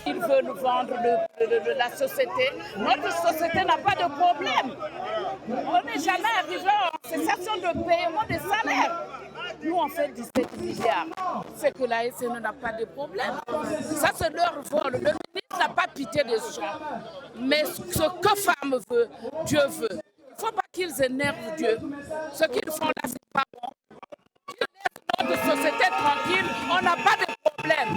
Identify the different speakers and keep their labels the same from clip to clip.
Speaker 1: Ils veulent vendre la société. Notre société n'a pas de problème. On n'est jamais arrivé en cessation de paiement des salaires. Nous, on fait 17 milliards. C'est que la SNE n'a pas de problème. Ça, c'est leur vol. Le ministre n'a pas pitié des gens. Mais ce que femme veut, Dieu veut. Il ne faut pas qu'ils énervent Dieu. Ce qu'ils font là, c'est pas bon. Qu'ils laissent notre société tranquille, on n'a pas de problème.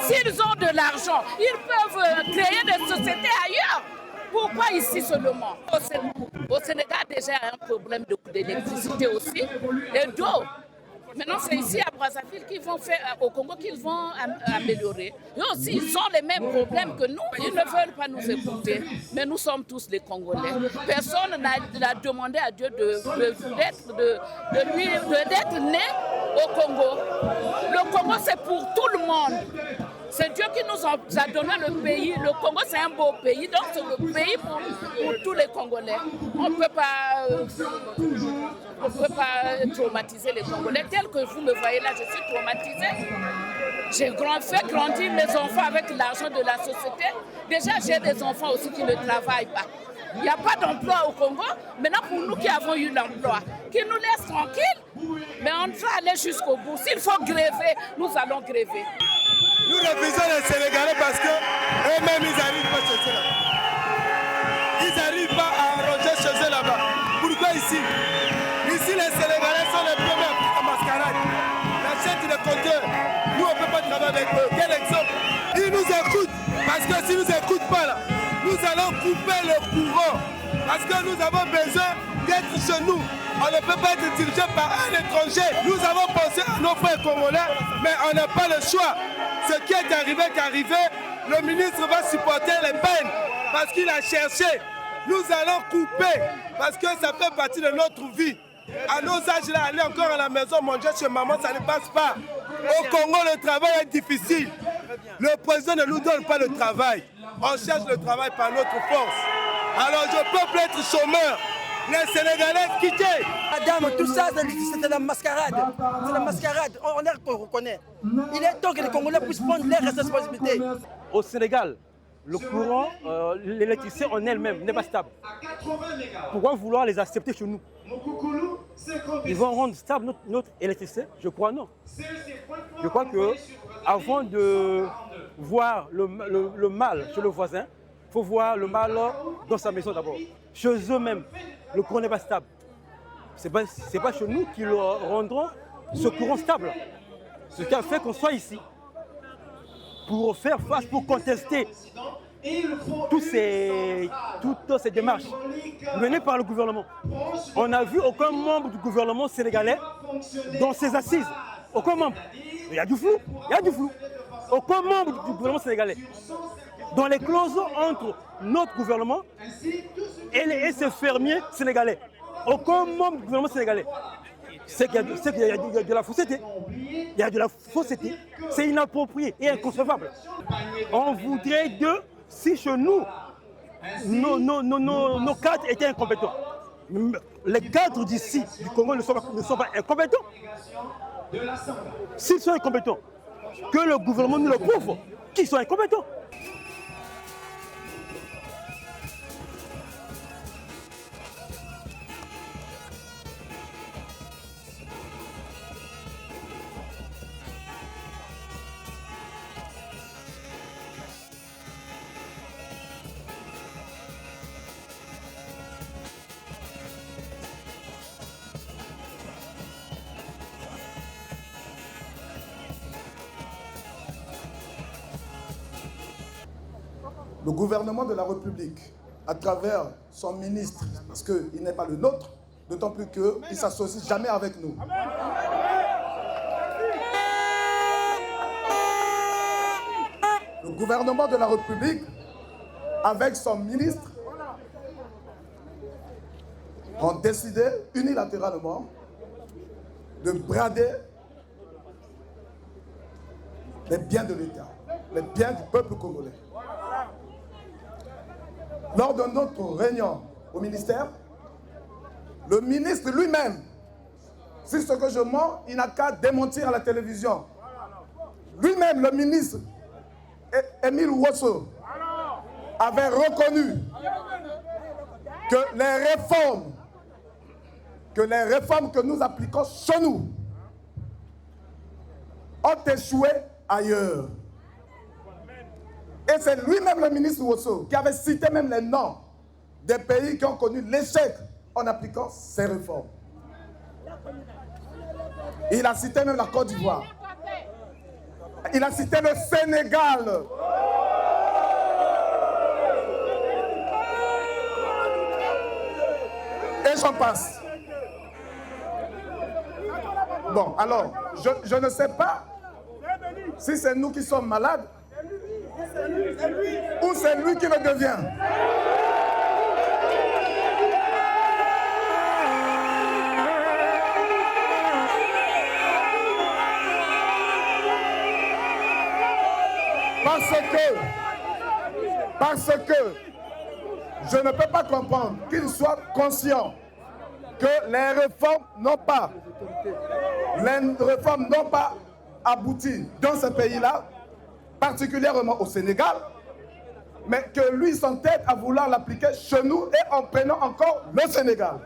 Speaker 1: S'ils ont de l'argent, ils peuvent créer des sociétés ailleurs. Pourquoi ici seulement? Au Sénégal, déjà, il y a un problème d'électricité aussi et d'eau. Maintenant, c'est ici à Brazzaville qu'ils vont faire, au Congo, qu'ils vont améliorer. Eux aussi, ils ont les mêmes problèmes que nous. Ils ne veulent pas nous écouter. Mais nous sommes tous les Congolais. Personne n'a demandé à Dieu d'être né au Congo. Le Congo, c'est pour tout le monde. C'est Dieu qui nous a donné le pays. Le Congo, c'est un beau pays. Donc, c'est le pays pour tous les Congolais. On ne peut pas traumatiser les Congolais. Tel que vous me voyez là, je suis traumatisée. J'ai fait grandir mes enfants avec l'argent de la société. Déjà, j'ai des enfants aussi qui ne travaillent pas. Il n'y a pas d'emploi au Congo. Maintenant, pour nous qui avons eu l'emploi, qui nous laissent tranquilles, mais on va aller jusqu'au bout. S'il faut gréver, nous allons gréver.
Speaker 2: Nous refusons les Sénégalais parce qu'eux-mêmes, ils n'arrivent pas chez eux là-bas. Ils n'arrivent pas à arranger chez eux là-bas. Pourquoi ici? Ici, les Sénégalais sont les premiers à faire la mascarade. La chaîne de compteurs. Nous, on ne peut pas travailler avec eux. Quel exemple? Ils nous écoutent. Parce que s'ils ne nous écoutent pas là, nous allons couper le courant. Parce que nous avons besoin d'être chez nous. On ne peut pas être dirigé par un étranger. Nous avons pensé à nos frères congolais, mais on n'a pas le choix. Ce qui est arrivé, le ministre va supporter les peines parce qu'il a cherché. Nous allons couper parce que ça fait partie de notre vie. À nos âges, là, aller encore à la maison, manger chez maman, ça ne passe pas. Au Congo, le travail est difficile. Le président ne nous donne pas le travail. On cherche le travail par notre force. Alors je peux être chômeur. Les Sénégalais quittez.
Speaker 3: Madame, tout ça, c'est la mascarade. C'est la mascarade. On est qu'on reconnaît. Il est temps que les Congolais puissent prendre leurs responsabilités.
Speaker 4: Au Sénégal, le courant, l'électricité en elle-même n'est pas stable. Pourquoi vouloir les accepter chez nous? Ils vont rendre stable notre électricité? Je crois non. Je crois que avant de voir le mal chez le voisin, il faut voir le mal dans sa maison d'abord. Chez eux-mêmes, le courant n'est pas stable. Ce n'est pas chez nous qui leur rendront ce courant stable. Ce qui a fait qu'on soit ici. Pour faire face, pour contester toutes ces démarches menées par le gouvernement. On n'a vu aucun membre du gouvernement sénégalais dans ces assises. Aucun membre. Il y a du flou. Aucun membre du gouvernement sénégalais. Dans les clauses entre notre gouvernement et ces fermiers sénégalais. Aucun membre du gouvernement sénégalais. C'est qu'il y a de la fausseté. Il y a de la fausseté. C'est inapproprié et inconcevable. On voudrait que, si chez nous, nos cadres étaient incompétents, les cadres d'ici, du Congo, ne sont pas incompétents. S'ils sont incompétents, que le gouvernement nous le prouve, qu'ils sont incompétents.
Speaker 5: Le gouvernement de la République, à travers son ministre, parce qu'il n'est pas le nôtre, d'autant plus qu'il ne s'associe jamais avec nous. Le gouvernement de la République, avec son ministre, ont décidé unilatéralement de brader les biens de l'État, les biens du peuple congolais. Lors de notre réunion au ministère, le ministre lui-même, si ce que je mens, il n'a qu'à démentir à la télévision. Lui-même, le ministre, Émile Wosso avait reconnu que les réformes que nous appliquons chez nous ont échoué ailleurs. Et c'est lui-même, le ministre Wosso, qui avait cité même les noms des pays qui ont connu l'échec en appliquant ces réformes. Il a cité même la Côte d'Ivoire. Il a cité le Sénégal. Et j'en passe. Bon, alors, je ne sais pas si c'est nous qui sommes malades ou c'est lui qui le devient. Parce que je ne peux pas comprendre qu'il soit conscient que les réformes n'ont pas abouti dans ce pays-là, particulièrement au Sénégal, mais que lui s'entête à vouloir l'appliquer chez nous et en prenant encore le Sénégal.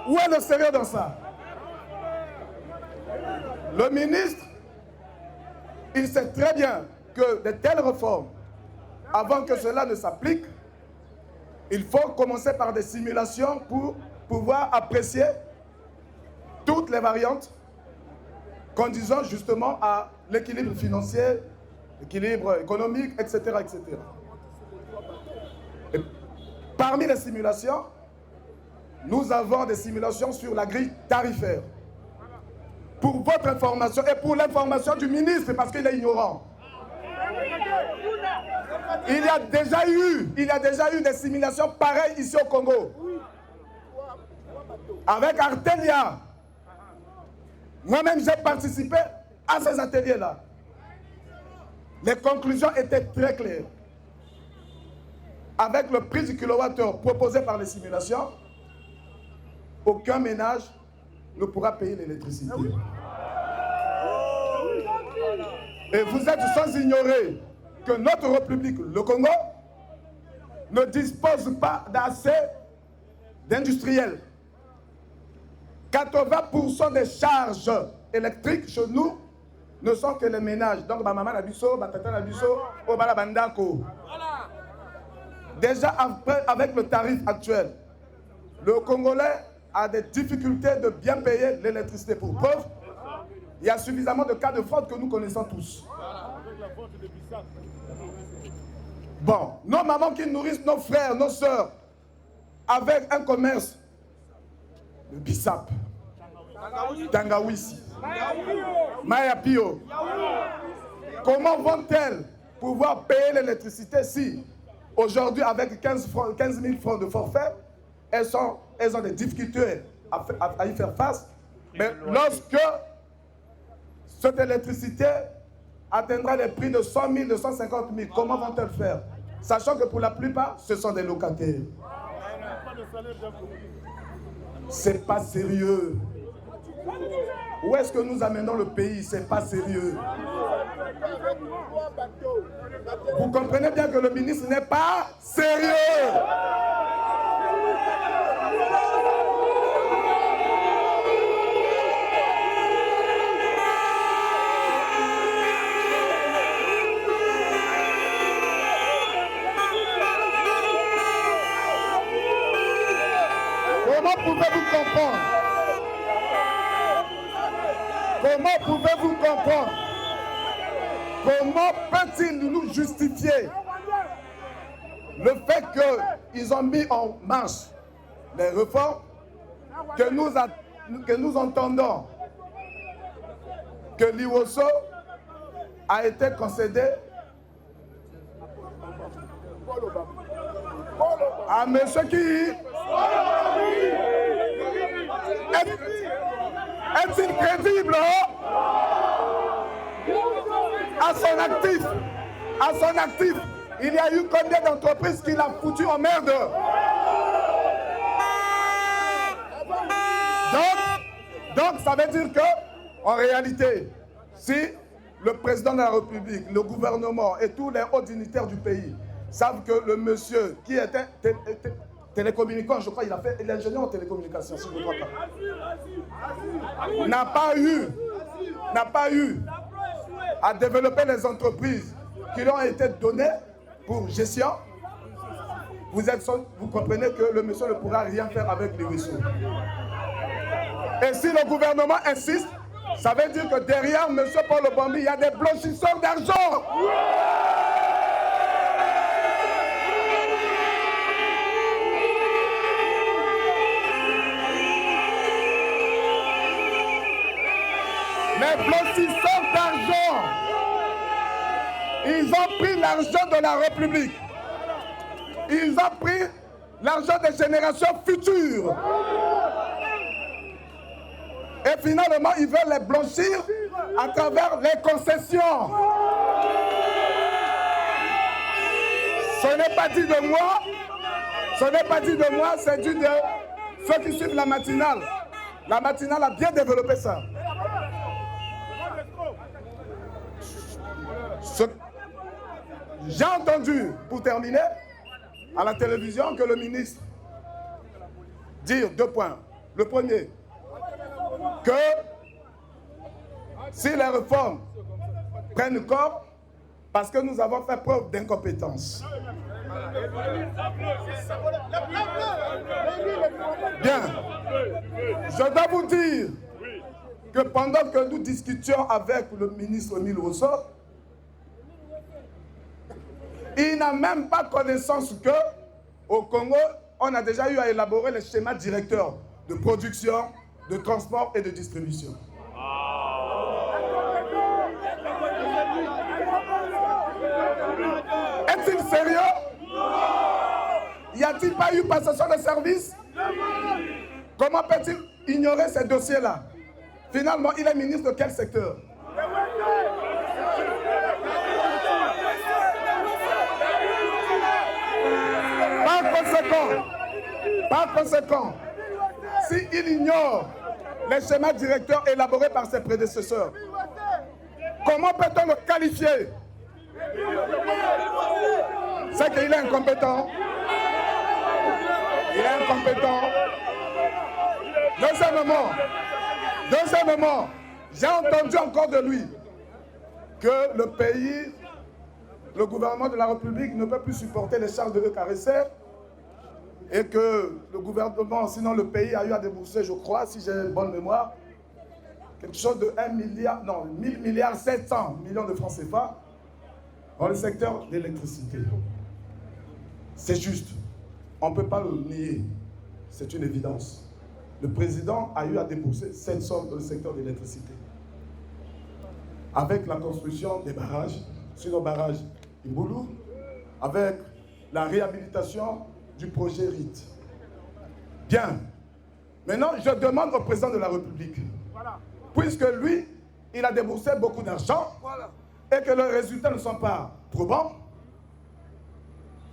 Speaker 5: Où est le sérieux dans ça? Le ministre, il sait très bien que de telles réformes, avant que cela ne s'applique, il faut commencer par des simulations pour pouvoir apprécier toutes les variantes conduisant justement à l'équilibre financier, l'équilibre économique, etc., etc. Et parmi les simulations, nous avons des simulations sur la grille tarifaire. Pour votre information et pour l'information du ministre, parce qu'il est ignorant. Il y a déjà eu des simulations pareilles ici au Congo. Avec Artelia. Moi-même, j'ai participé à ces ateliers-là. Les conclusions étaient très claires. Avec le prix du kilowattheure proposé par les simulations, aucun ménage ne pourra payer l'électricité. Et vous êtes sans ignorer que notre République, le Congo, ne dispose pas d'assez d'industriels. 80% des charges électriques chez nous ne sont que les ménages. Donc, ma maman a biso, ma tata a biso, au balabandako. Déjà, avec le tarif actuel, le Congolais a des difficultés de bien payer l'électricité. Pour preuve, il y a suffisamment de cas de fraude que nous connaissons tous. Bon, nos mamans qui nourrissent nos frères, nos sœurs, avec un commerce de Bissap, Tangawisi, Mayapio, comment vont-elles pouvoir payer l'électricité si, aujourd'hui, avec 15 000 francs de forfait, elles ont des difficultés à y faire face. Mais lorsque cette électricité atteindra les prix de 100 000, de 150 000, comment vont-elles faire? Sachant que pour la plupart, ce sont des locataires. C'est pas sérieux. Où est-ce que nous amenons le pays? C'est pas sérieux. Vous comprenez bien que le ministre n'est pas sérieux. Comment pouvez-vous comprendre? Comment pouvez-vous comprendre? Comment peut-il nous justifier le fait qu'ils ont mis en marche les réformes que nous entendons que l'Iwoso a été concédé à monsieur qui est-il crédible à son actif, il y a eu combien d'entreprises qu'il a foutu en merde? Donc ça veut dire que En réalité, si le président de la République, le gouvernement et tous les hauts dignitaires du pays savent que le monsieur qui était télécommunicant, je crois qu'il a fait l'ingénieur en télécommunication, si je ne me trompe pas, n'a pas eu à développer les entreprises qui lui ont été données pour gestion, vous comprenez que le monsieur ne pourra rien faire avec les ressources. Et si le gouvernement insiste, ça veut dire que derrière M. Paul Obambi, il y a des blanchisseurs d'argent. Les blanchisseurs d'argent, ils ont pris l'argent de la République. Ils ont pris l'argent des générations futures. Et finalement, ils veulent les blanchir à travers les concessions. Ce n'est pas dit de moi, c'est dit de ceux qui suivent la matinale. La matinale a bien développé ça. J'ai entendu, pour terminer, à la télévision que le ministre dire 2 points. Le premier, que si les réformes prennent corps, parce que nous avons fait preuve d'incompétence. Bien, je dois vous dire que pendant que nous discutions avec le ministre Émile Rousseau, il n'a même pas connaissance que, au Congo, on a déjà eu à élaborer les schémas directeurs de production, de transport et de distribution. Est-il sérieux? Y a-t-il pas eu passation de service? Comment peut-il ignorer ces dossiers-là? Finalement, il est ministre de quel secteur? Par conséquent, s'il ignore les schémas directeurs élaborés par ses prédécesseurs, comment peut-on le qualifier? C'est qu'il est incompétent. Il est incompétent. Deuxièmement, j'ai entendu encore de lui que le pays, le gouvernement de la République ne peut plus supporter les charges de l'ECARECER et que le gouvernement, sinon le pays a eu à débourser, je crois, si j'ai une bonne mémoire, quelque chose de 1000 milliards 700 millions de francs CFA dans le secteur de l'électricité. C'est juste, on ne peut pas le nier, c'est une évidence. Le président a eu à débourser cette somme dans le secteur de l'électricité. Avec la construction des barrages, sur nos barrages Imboulou, avec la réhabilitation du projet RIT. Bien. Maintenant, je demande au président de la République, puisque lui, il a déboursé beaucoup d'argent et que les résultats ne sont pas probants,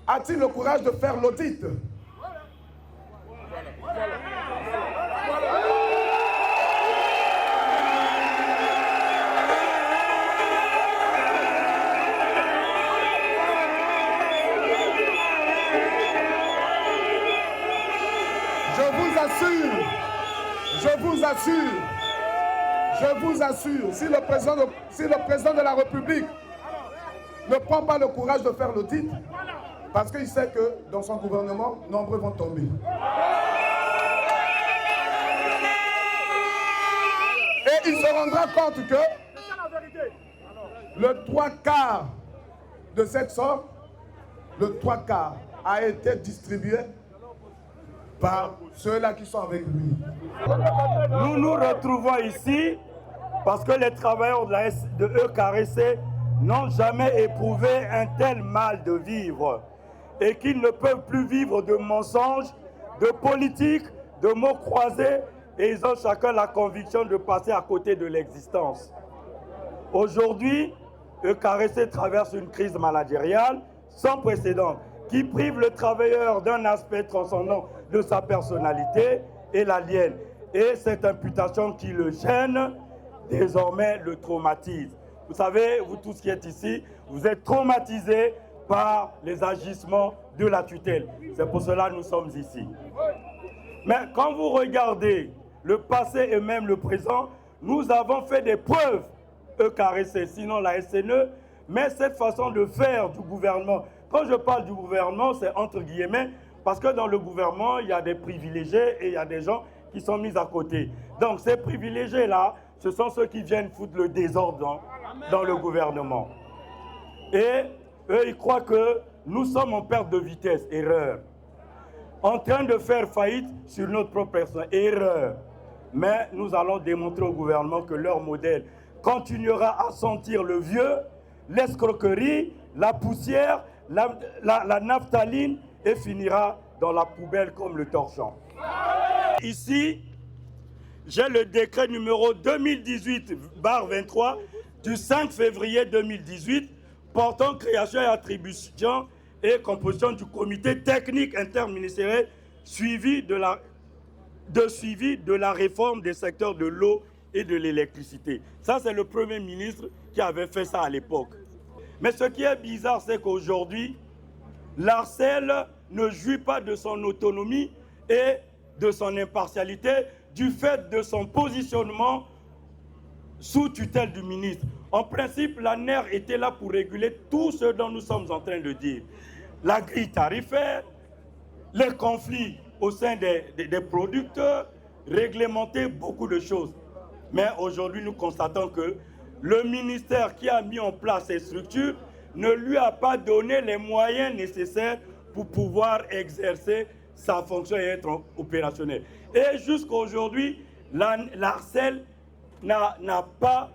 Speaker 5: a-t-il le courage de faire l'audit? Je vous assure, si le président de la République ne prend pas le courage de faire l'audit, parce qu'il sait que dans son gouvernement, nombreux vont tomber. Et il se rendra compte que le 3/4 de cette somme, le 3/4 a été distribué par ceux-là qui sont avec lui.
Speaker 6: Nous nous retrouvons ici parce que les travailleurs de ECARECER n'ont jamais éprouvé un tel mal de vivre et qu'ils ne peuvent plus vivre de mensonges, de politique, de mots croisés, et ils ont chacun la conviction de passer à côté de l'existence. Aujourd'hui, ECARECER traverse une crise managériale sans précédent qui prive le travailleur d'un aspect transcendant de sa personnalité et l'aliène. Et cette imputation qui le gêne désormais le traumatise. Vous savez, vous tous qui êtes ici, vous êtes traumatisés par les agissements de la tutelle. C'est pour cela que nous sommes ici. Mais quand vous regardez le passé et même le présent, nous avons fait des preuves, EKRC, sinon la SNE, mais cette façon de faire du gouvernement, quand je parle du gouvernement, c'est entre guillemets, parce que dans le gouvernement, il y a des privilégiés et il y a des gens qui sont mis à côté. Donc ces privilégiés-là, ce sont ceux qui viennent foutre le désordre dans le gouvernement. Et eux, ils croient que nous sommes en perte de vitesse, erreur. En train de faire faillite sur notre propre personne, erreur. Mais nous allons démontrer au gouvernement que leur modèle continuera à sentir le vieux, l'escroquerie, la poussière, la naphtaline et finira dans la poubelle comme le torchon. Ici, j'ai le décret numéro 2018-23 du 5 février 2018 portant création et attribution et composition du comité technique interministériel suivi de la réforme des secteurs de l'eau et de l'électricité. Ça, c'est le Premier ministre qui avait fait ça à l'époque. Mais ce qui est bizarre, c'est qu'aujourd'hui, l'ARCEL ne jouit pas de son autonomie et de son impartialité du fait de son positionnement sous tutelle du ministre. En principe, l'ANER était là pour réguler tout ce dont nous sommes en train de dire. La grille tarifaire, les conflits au sein des producteurs, réglementer beaucoup de choses. Mais aujourd'hui, nous constatons que le ministère qui a mis en place ces structures ne lui a pas donné les moyens nécessaires pour pouvoir exercer sa fonction et être opérationnel. Et jusqu'à aujourd'hui, l'ARCEL n'a pas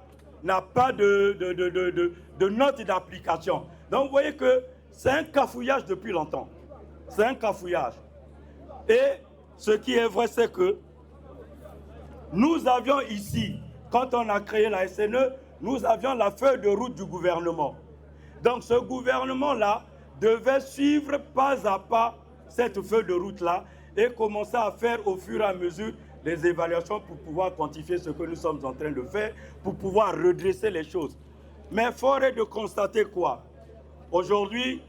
Speaker 6: de note d'application. Donc vous voyez que c'est un cafouillage depuis longtemps. C'est un cafouillage. Et ce qui est vrai, c'est que nous avions ici, quand on a créé la SNE, nous avions la feuille de route du gouvernement. Donc ce gouvernement-là devait suivre pas à pas cette feuille de route-là et commencer à faire au fur et à mesure des évaluations pour pouvoir quantifier ce que nous sommes en train de faire, pour pouvoir redresser les choses. Mais fort est de constater quoi? Aujourd'hui,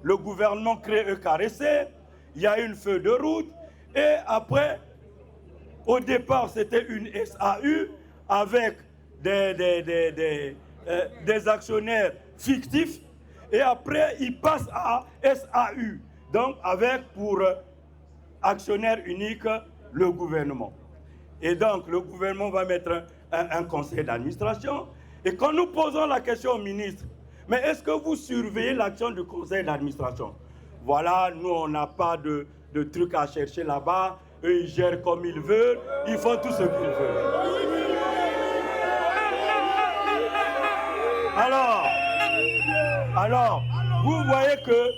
Speaker 6: le gouvernement crée EKRC, il y a une feuille de route, et après, au départ, c'était une SAU avec des actionnaires fictifs, et après, il passe à SAU, donc avec pour actionnaire unique le gouvernement. Et donc, le gouvernement va mettre un conseil d'administration. Et quand nous posons la question au ministre, mais est-ce que vous surveillez l'action du conseil d'administration? Voilà, nous, on n'a pas de trucs à chercher là-bas. Eux, ils gèrent comme ils veulent. Ils font tout ce qu'ils veulent. Alors, vous voyez que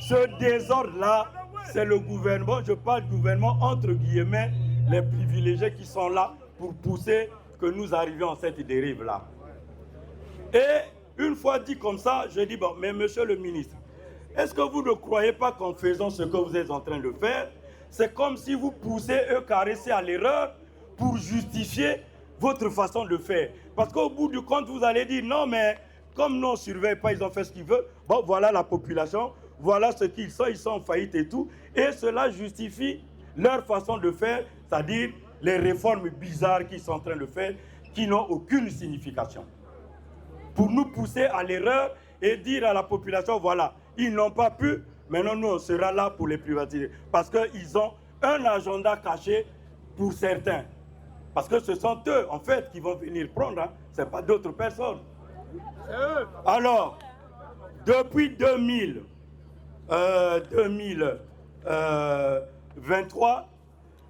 Speaker 6: ce désordre-là, c'est le gouvernement, je parle du gouvernement entre guillemets, les privilégiés qui sont là pour pousser que nous arrivions à cette dérive-là. Et une fois dit comme ça, je dis, bon, mais monsieur le ministre, est-ce que vous ne croyez pas qu'en faisant ce que vous êtes en train de faire, c'est comme si vous poussez EKRC à l'erreur pour justifier votre façon de faire? Parce qu'au bout du compte, vous allez dire, non, mais comme nous, on ne surveille pas, ils ont fait ce qu'ils veulent, bon, voilà la population, voilà ce qu'ils sont en faillite et tout. Et cela justifie leur façon de faire, c'est-à-dire les réformes bizarres qu'ils sont en train de faire, qui n'ont aucune signification. Pour nous pousser à l'erreur et dire à la population, voilà, ils n'ont pas pu, maintenant nous, on sera là pour les privatiser. Parce qu'ils ont un agenda caché pour certains. Parce que ce sont eux, en fait, qui vont venir prendre, hein. Ce n'est pas d'autres personnes. Alors, depuis 2023,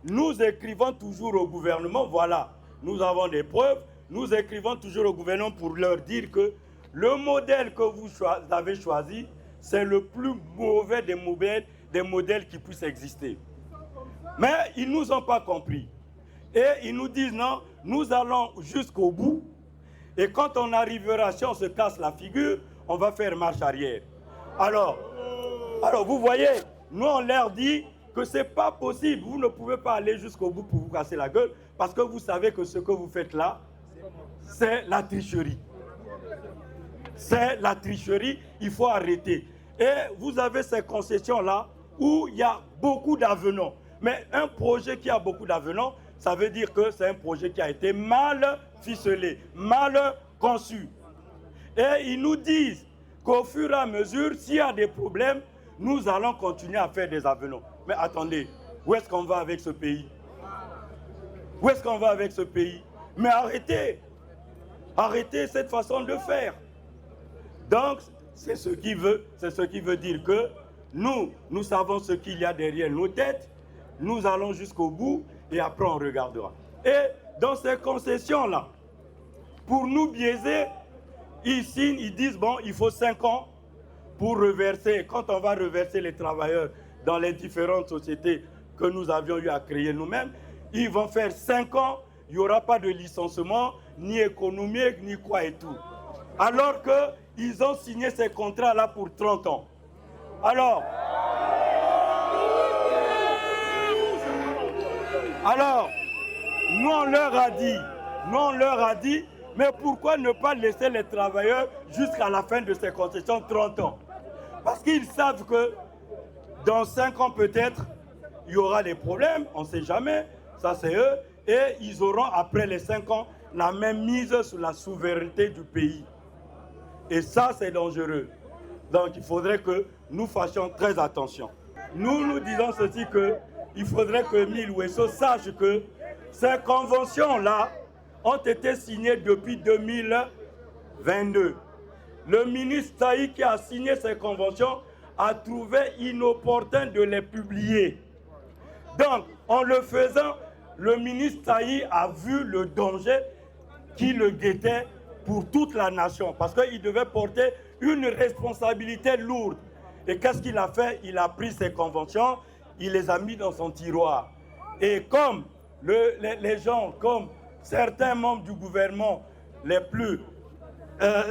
Speaker 6: nous écrivons toujours au gouvernement, voilà, nous avons des preuves, nous écrivons toujours au gouvernement pour leur dire que le modèle que vous avez choisi, c'est le plus mauvais des modèles qui puissent exister. Mais ils ne nous ont pas compris. Et ils nous disent non, nous allons jusqu'au bout. Et quand on arrivera, si on se casse la figure, on va faire marche arrière. Alors vous voyez, nous on leur dit que ce n'est pas possible. Vous ne pouvez pas aller jusqu'au bout pour vous casser la gueule parce que vous savez que ce que vous faites là, c'est la tricherie. C'est la tricherie, il faut arrêter. Et vous avez ces concessions-là où il y a beaucoup d'avenants. Mais un projet qui a beaucoup d'avenants, ça veut dire que c'est un projet qui a été mal ficelé, mal conçu. Et ils nous disent qu'au fur et à mesure, s'il y a des problèmes, nous allons continuer à faire des avenants. Mais attendez, où est-ce qu'on va avec ce pays? Où est-ce qu'on va avec ce pays? Mais arrêtez! Arrêtez cette façon de faire. Donc, c'est ce qui veut dire que nous savons ce qu'il y a derrière nos têtes, nous allons jusqu'au bout et après on regardera. Et dans ces concessions-là, pour nous biaiser, ils disent, bon, il faut 5 ans pour reverser, quand on va reverser les travailleurs dans les différentes sociétés que nous avions eu à créer nous-mêmes, ils vont faire 5 ans, il n'y aura pas de licenciement, ni économique, ni quoi et tout. Alors qu'ils ont signé ces contrats-là pour 30 ans. Alors, nous on leur a dit, mais pourquoi ne pas laisser les travailleurs jusqu'à la fin de ces concessions 30 ans? Parce qu'ils savent que dans 5 ans peut-être, il y aura des problèmes, on ne sait jamais, ça c'est eux, et ils auront après les 5 ans la même mise sur la souveraineté du pays. Et ça c'est dangereux. Donc il faudrait que nous fassions très attention. Nous disons ceci qu'il faudrait que Emile Wesso sache que ces conventions-là ont été signées depuis 2022. Le ministre Taï qui a signé ces conventions a trouvé inopportun de les publier. Donc, en le faisant, le ministre Taï a vu le danger qui le guettait pour toute la nation, parce qu'il devait porter une responsabilité lourde. Et qu'est-ce qu'il a fait? Il a pris ces conventions, il les a mis dans son tiroir. Et comme les gens, comme certains membres du gouvernement,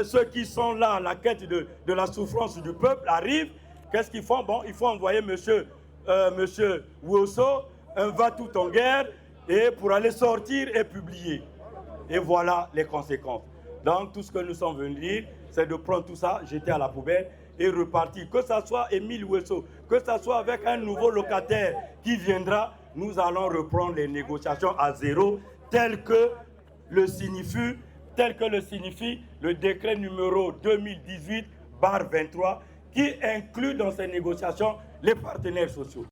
Speaker 6: ceux qui sont là à la quête de la souffrance du peuple arrivent, qu'est-ce qu'ils font? Bon, il faut envoyer monsieur Wesso, un va tout en guerre, et pour aller sortir et publier. Et voilà les conséquences. Donc tout ce que nous sommes venus dire, c'est de prendre tout ça, jeter à la poubelle et repartir. Que ce soit Emile Wesso, que ce soit avec un nouveau locataire qui viendra, nous allons reprendre les négociations à zéro, tel que le signifie le décret numéro 2018/23 qui inclut dans ces négociations les partenaires sociaux.